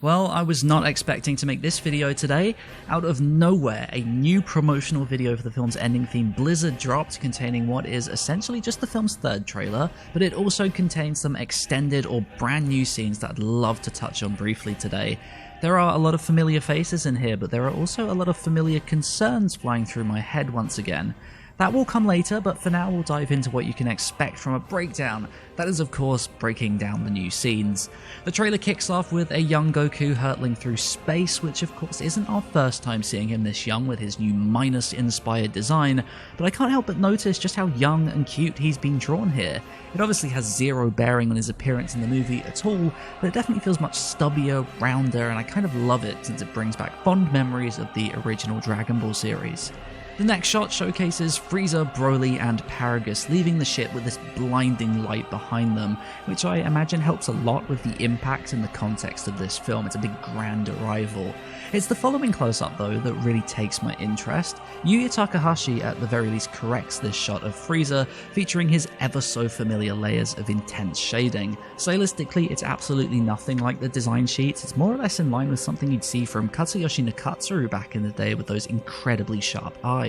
Well, I was not expecting to make this video today. Out of nowhere, a new promotional video for the film's ending theme Blizzard dropped, containing what is essentially just the film's third trailer, but it also contains some extended or brand new scenes that I'd love to touch on briefly today. There are a lot of familiar faces in here, but there are also a lot of familiar concerns flying through my head once again. That will come later, but for now we'll dive into what you can expect from a breakdown. That is of course breaking down the new scenes. The trailer kicks off with a young Goku hurtling through space, which of course isn't our first time seeing him this young with his new Minus-inspired design, but I can't help but notice just how young and cute he's been drawn here. It obviously has zero bearing on his appearance in the movie at all, but it definitely feels much stubbier, rounder, and I kind of love it since it brings back fond memories of the original Dragon Ball series. The next shot showcases Frieza, Broly, and Paragus leaving the ship with this blinding light behind them, which I imagine helps a lot with the impact in the context of this film. It's a big grand arrival. It's the following close-up though that really takes my interest. Yuya Takahashi at the very least corrects this shot of Frieza, featuring his ever so familiar layers of intense shading. Stylistically, it's absolutely nothing like the design sheets. It's more or less in line with something you'd see from Katsuyoshi Nakatsuru back in the day with those incredibly sharp eyes.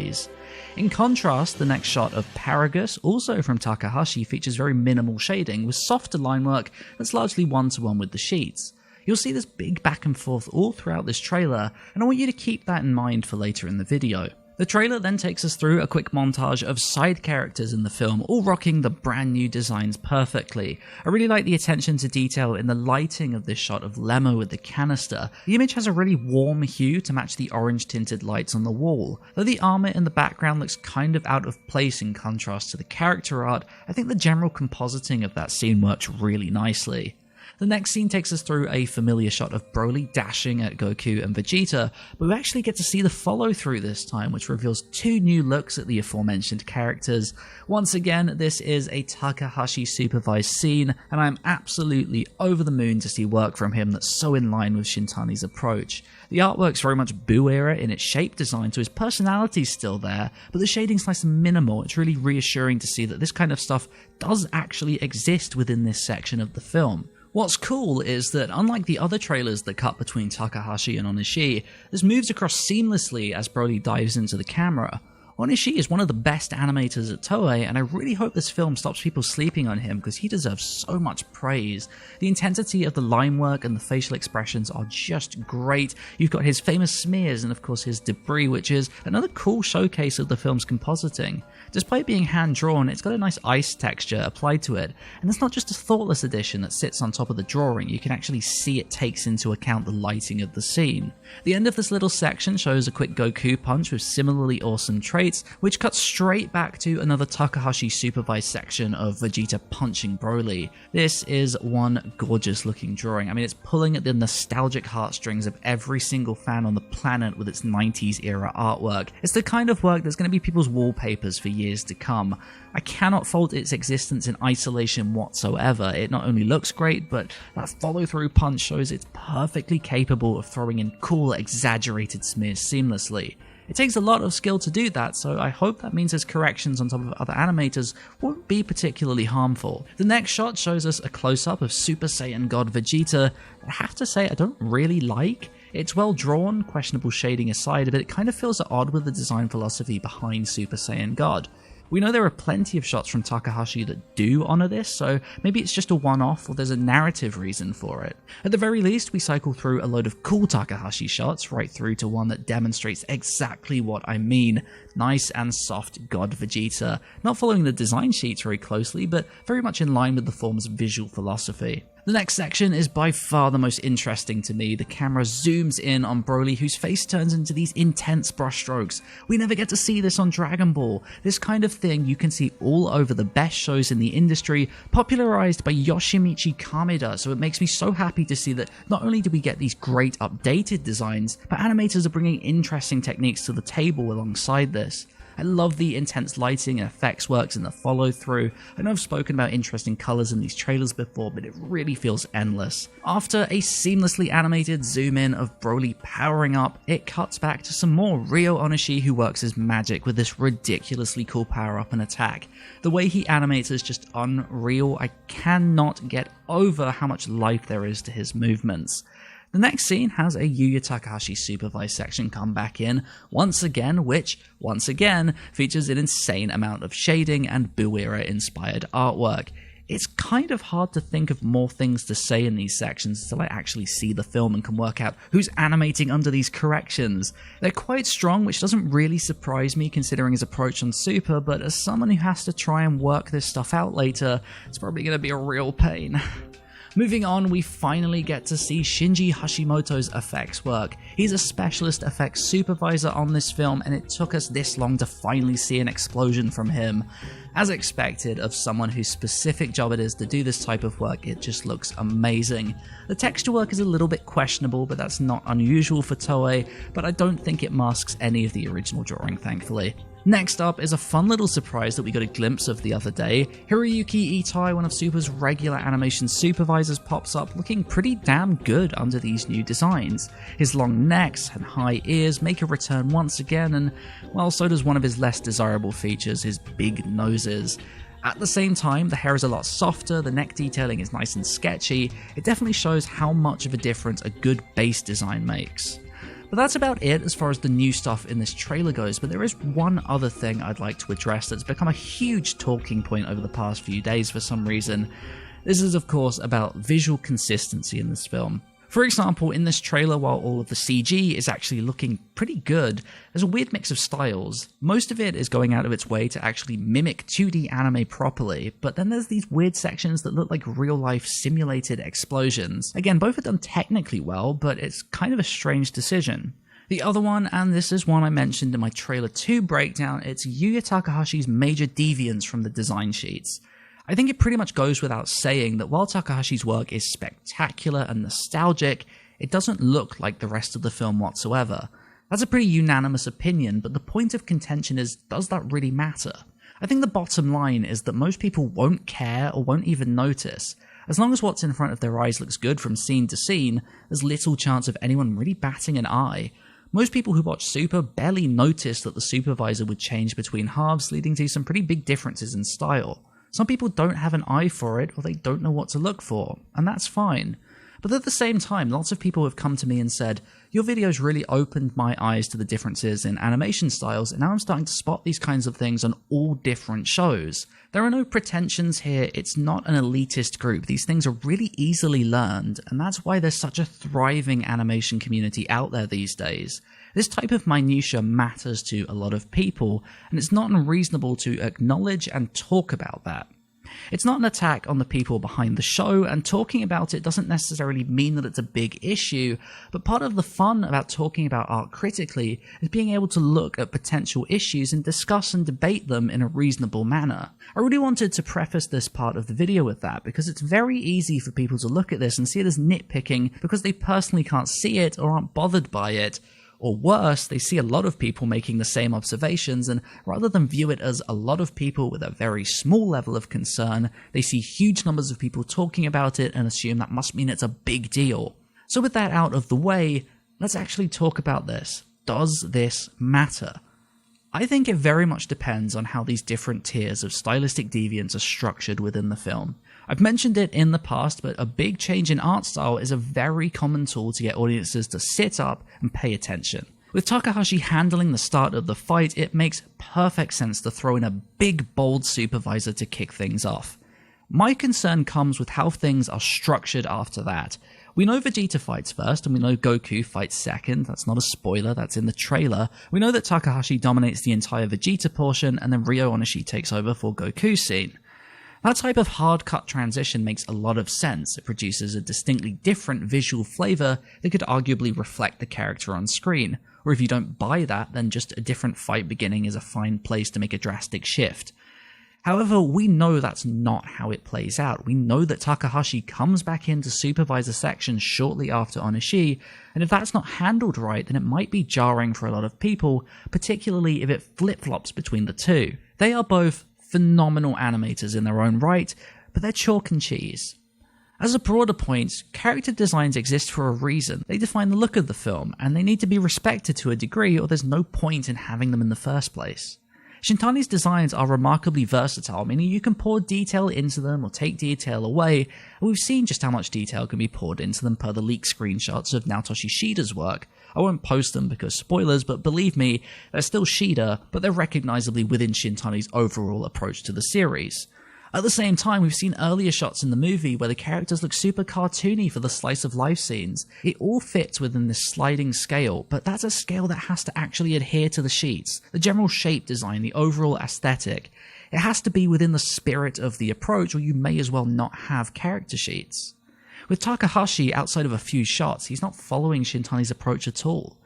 In contrast, the next shot of Paragus, also from Takahashi, features very minimal shading with softer line work that's largely one-to-one with the sheets. You'll see this big back and forth all throughout this trailer, and I want you to keep that in mind for later in the video. The trailer then takes us through a quick montage of side characters in the film, all rocking the brand new designs perfectly. I really like the attention to detail in the lighting of this shot of Lemma with the canister. The image has a really warm hue to match the orange tinted lights on the wall. Though the armor in the background looks kind of out of place in contrast to the character art, I think the general compositing of that scene works really nicely. The next scene takes us through a familiar shot of Broly dashing at Goku and Vegeta, but we actually get to see the follow-through this time, which reveals two new looks at the aforementioned characters. Once again, this is a Takahashi supervised scene, and I'm absolutely over the moon to see work from him that's so in line with Shintani's approach. The artwork's very much Buu era in its shape design, so his personality's still there, but the shading's nice and minimal. It's really reassuring to see that this kind of stuff does actually exist within this section of the film. What's cool is that unlike the other trailers that cut between Takahashi and Onishi, this moves across seamlessly as Broly dives into the camera. Onishi is one of the best animators at Toei, and I really hope this film stops people sleeping on him because he deserves so much praise. The intensity of the line work and the facial expressions are just great. You've got his famous smears and of course his debris, which is another cool showcase of the film's compositing. Despite being hand-drawn, it's got a nice ice texture applied to it, and it's not just a thoughtless addition that sits on top of the drawing. You can actually see it takes into account the lighting of the scene. The end of this little section shows a quick Goku punch with similarly awesome traits, which cuts straight back to another Takahashi supervised section of Vegeta punching Broly. This is one gorgeous looking drawing. I mean, it's pulling at the nostalgic heartstrings of every single fan on the planet with its 90s era artwork. It's the kind of work that's going to be people's wallpapers for years to come. I cannot fault its existence in isolation whatsoever. It not only looks great, but that follow-through punch shows it's perfectly capable of throwing in cool, exaggerated smears seamlessly. It takes a lot of skill to do that, so I hope that means his corrections on top of other animators won't be particularly harmful. The next shot shows us a close-up of Super Saiyan God Vegeta that I have to say I don't really like. It's well drawn, questionable shading aside, but it kind of feels at odd with the design philosophy behind Super Saiyan God. We know there are plenty of shots from Takahashi that do honour this, so maybe it's just a one-off or there's a narrative reason for it. At the very least, we cycle through a load of cool Takahashi shots, right through to one that demonstrates exactly what I mean. Nice and soft God Vegeta, not following the design sheets very closely, but very much in line with the form's visual philosophy. The next section is by far the most interesting to me. The camera zooms in on Broly, whose face turns into these intense brushstrokes. We never get to see this on Dragon Ball. This kind of thing you can see all over the best shows in the industry, popularized by Yoshimichi Kameda, so it makes me so happy to see that not only do we get these great updated designs, but animators are bringing interesting techniques to the table alongside this. I love the intense lighting and effects works in the follow-through. I know I've spoken about interesting colours in these trailers before, but it really feels endless. After a seamlessly animated zoom-in of Broly powering up, it cuts back to some more Ryo Onishi who works his magic with this ridiculously cool power-up and attack. The way he animates is just unreal. I cannot get over how much life there is to his movements. The next scene has a Yuya Takahashi supervised section come back in, once again, which, once again, features an insane amount of shading and Boo Era inspired artwork. It's kind of hard to think of more things to say in these sections until I actually see the film and can work out who's animating under these corrections. They're quite strong, which doesn't really surprise me considering his approach on Super, but as someone who has to try and work this stuff out later, it's probably going to be a real pain. Moving on, we finally get to see Shinji Hashimoto's effects work. He's a specialist effects supervisor on this film, and it took us this long to finally see an explosion from him. As expected of someone whose specific job it is to do this type of work, it just looks amazing. The texture work is a little bit questionable, but that's not unusual for Toei, but I don't think it masks any of the original drawing, thankfully. Next up is a fun little surprise that we got a glimpse of the other day. Hiroyuki Itai, one of Super's regular animation supervisors, pops up looking pretty damn good under these new designs. His long necks and high ears make a return once again, and well, so does one of his less desirable features, his big noses. At the same time, the hair is a lot softer, the neck detailing is nice and sketchy. It definitely shows how much of a difference a good base design makes. But that's about it as far as the new stuff in this trailer goes, but there is one other thing I'd like to address that's become a huge talking point over the past few days for some reason. This is of course about visual consistency in this film. For example, in this trailer, while all of the CG is actually looking pretty good, there's a weird mix of styles. Most of it is going out of its way to actually mimic 2D anime properly, but then there's these weird sections that look like real-life simulated explosions. Again, both are done technically well, but it's kind of a strange decision. The other one, and this is one I mentioned in my Trailer 2 breakdown, it's Yuya Takahashi's major deviance from the design sheets. I think it pretty much goes without saying that while Takahashi's work is spectacular and nostalgic, it doesn't look like the rest of the film whatsoever. That's a pretty unanimous opinion, but the point of contention is, does that really matter? I think the bottom line is that most people won't care or won't even notice. As long as what's in front of their eyes looks good from scene to scene, there's little chance of anyone really batting an eye. Most people who watch Super barely notice that the supervisor would change between halves, leading to some pretty big differences in style. Some people don't have an eye for it, or they don't know what to look for, and that's fine. But at the same time, lots of people have come to me and said, your videos really opened my eyes to the differences in animation styles, and now I'm starting to spot these kinds of things on all different shows. There are no pretensions here, it's not an elitist group, these things are really easily learned, and that's why there's such a thriving animation community out there these days. This type of minutiae matters to a lot of people, and it's not unreasonable to acknowledge and talk about that. It's not an attack on the people behind the show, and talking about it doesn't necessarily mean that it's a big issue, but part of the fun about talking about art critically is being able to look at potential issues and discuss and debate them in a reasonable manner. I really wanted to preface this part of the video with that, because it's very easy for people to look at this and see it as nitpicking because they personally can't see it or aren't bothered by it. Or worse, they see a lot of people making the same observations, and rather than view it as a lot of people with a very small level of concern, they see huge numbers of people talking about it and assume that must mean it's a big deal. So with that out of the way, let's actually talk about this. Does this matter? I think it very much depends on how these different tiers of stylistic deviance are structured within the film. I've mentioned it in the past, but a big change in art style is a very common tool to get audiences to sit up and pay attention. With Takahashi handling the start of the fight, it makes perfect sense to throw in a big, bold supervisor to kick things off. My concern comes with how things are structured after that. We know Vegeta fights first, and we know Goku fights second. That's not a spoiler, that's in the trailer. We know that Takahashi dominates the entire Vegeta portion, and then Ryo Onishi takes over for Goku's scene. That type of hard-cut transition makes a lot of sense. It produces a distinctly different visual flavor that could arguably reflect the character on screen. Or if you don't buy that, then just a different fight beginning is a fine place to make a drastic shift. However, we know that's not how it plays out. We know that Takahashi comes back into supervisor section shortly after Onishi, and if that's not handled right, then it might be jarring for a lot of people, particularly if it flip-flops between the two. They are both phenomenal animators in their own right, but they're chalk and cheese. As a broader point, character designs exist for a reason. They define the look of the film, and they need to be respected to a degree, or there's no point in having them in the first place. Shintani's designs are remarkably versatile, meaning you can pour detail into them or take detail away, and we've seen just how much detail can be poured into them per the leaked screenshots of Naotoshi Shida's work. I won't post them because spoilers, but believe me, they're still Shida, but they're recognizably within Shintani's overall approach to the series. At the same time, we've seen earlier shots in the movie where the characters look super cartoony for the slice of life scenes. It all fits within this sliding scale, but that's a scale that has to actually adhere to the sheets, the general shape design, the overall aesthetic. It has to be within the spirit of the approach, or you may as well not have character sheets. With Takahashi, outside of a few shots, he's not following Shintani's approach at all.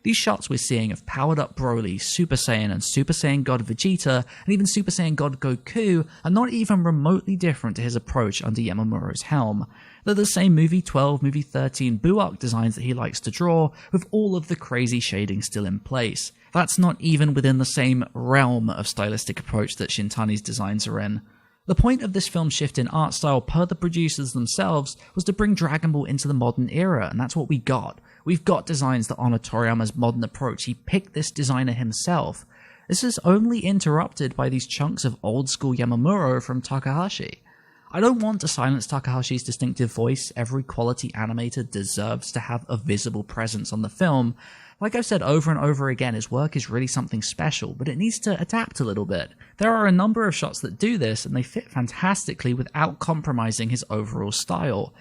These shots we're seeing of powered up Broly, Super Saiyan and Super Saiyan God Vegeta, and even Super Saiyan God Goku are not even remotely different to his approach under Yamamuro's helm. They're the same movie 12, movie 13 Buark designs that he likes to draw, with all of the crazy shading still in place. That's not even within the same realm of stylistic approach that Shintani's designs are in. The point of this film's shift in art style per the producers themselves was to bring Dragon Ball into the modern era, and that's what we got. We've got designs that honor Toriyama's modern approach. He picked this designer himself. This is only interrupted by these chunks of old school Yamamuro from Takahashi. I don't want to silence Takahashi's distinctive voice. Every quality animator deserves to have a visible presence on the film. Like I've said over and over again, his work is really something special, but it needs to adapt a little bit. There are a number of shots that do this, and they fit fantastically without compromising his overall style.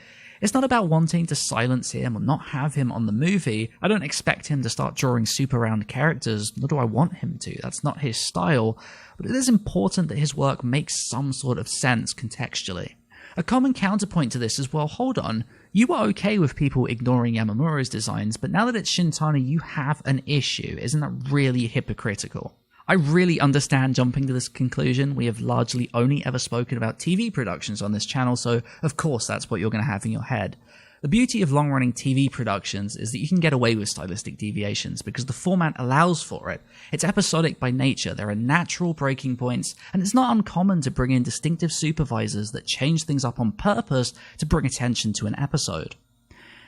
It's not about wanting to silence him or not have him on the movie. I don't expect him to start drawing super round characters, nor do I want him to. That's not his style. But it is important that his work makes some sort of sense contextually. A common counterpoint to this is, well, hold on, you were okay with people ignoring Yamamuro's designs, but now that it's Shintani, you have an issue. Isn't that really hypocritical? I really understand jumping to this conclusion. We have largely only ever spoken about TV productions on this channel, so of course that's what you're going to have in your head. The beauty of long-running TV productions is that you can get away with stylistic deviations because the format allows for it. It's episodic by nature, there are natural breaking points, and it's not uncommon to bring in distinctive supervisors that change things up on purpose to bring attention to an episode.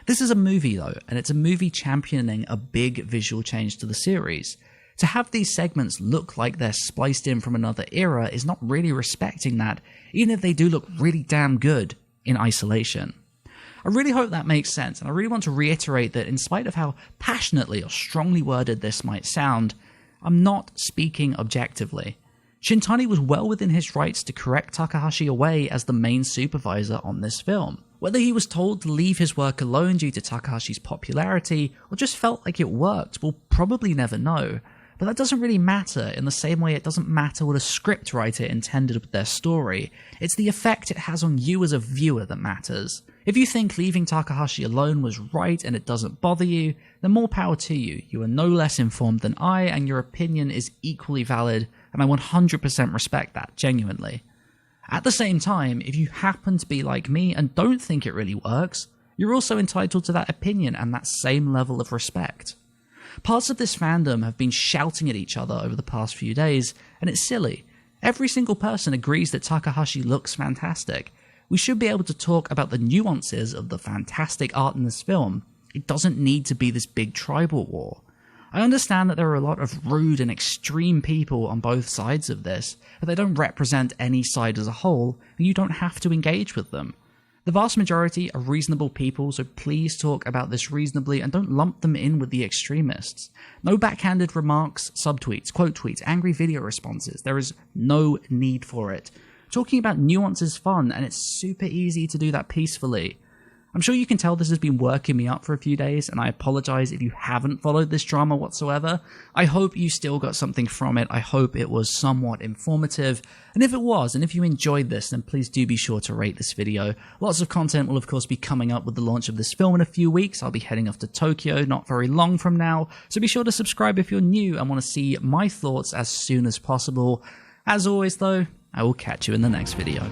This is a movie though, and it's a movie championing a big visual change to the series. To have these segments look like they're spliced in from another era is not really respecting that, even if they do look really damn good in isolation. I really hope that makes sense, and I really want to reiterate that in spite of how passionately or strongly worded this might sound, I'm not speaking objectively. Shintani was well within his rights to correct Takahashi away as the main supervisor on this film. Whether he was told to leave his work alone due to Takahashi's popularity, or just felt like it worked, we'll probably never know. But that doesn't really matter in the same way it doesn't matter what a scriptwriter intended with their story. It's the effect it has on you as a viewer that matters. If you think leaving Takahashi alone was right and it doesn't bother you, then more power to you. You are no less informed than I, and your opinion is equally valid, and I 100% respect that, genuinely. At the same time, if you happen to be like me and don't think it really works, you're also entitled to that opinion and that same level of respect. Parts of this fandom have been shouting at each other over the past few days, and it's silly. Every single person agrees that Takahashi looks fantastic. We should be able to talk about the nuances of the fantastic art in this film. It doesn't need to be this big tribal war. I understand that there are a lot of rude and extreme people on both sides of this, but they don't represent any side as a whole, and you don't have to engage with them. The vast majority are reasonable people, so please talk about this reasonably and don't lump them in with the extremists. No backhanded remarks, subtweets, quote tweets, angry video responses. There is no need for it. Talking about nuance is fun, and it's super easy to do that peacefully. I'm sure you can tell this has been working me up for a few days, and I apologize if you haven't followed this drama whatsoever. I hope you still got something from it. I hope it was somewhat informative, and if it was, and if you enjoyed this, then please do be sure to rate this video. Lots of content will of course be coming up with the launch of this film in a few weeks. I'll be heading off to Tokyo not very long from now, so be sure to subscribe if you're new and want to see my thoughts as soon as possible. As always though, I will catch you in the next video.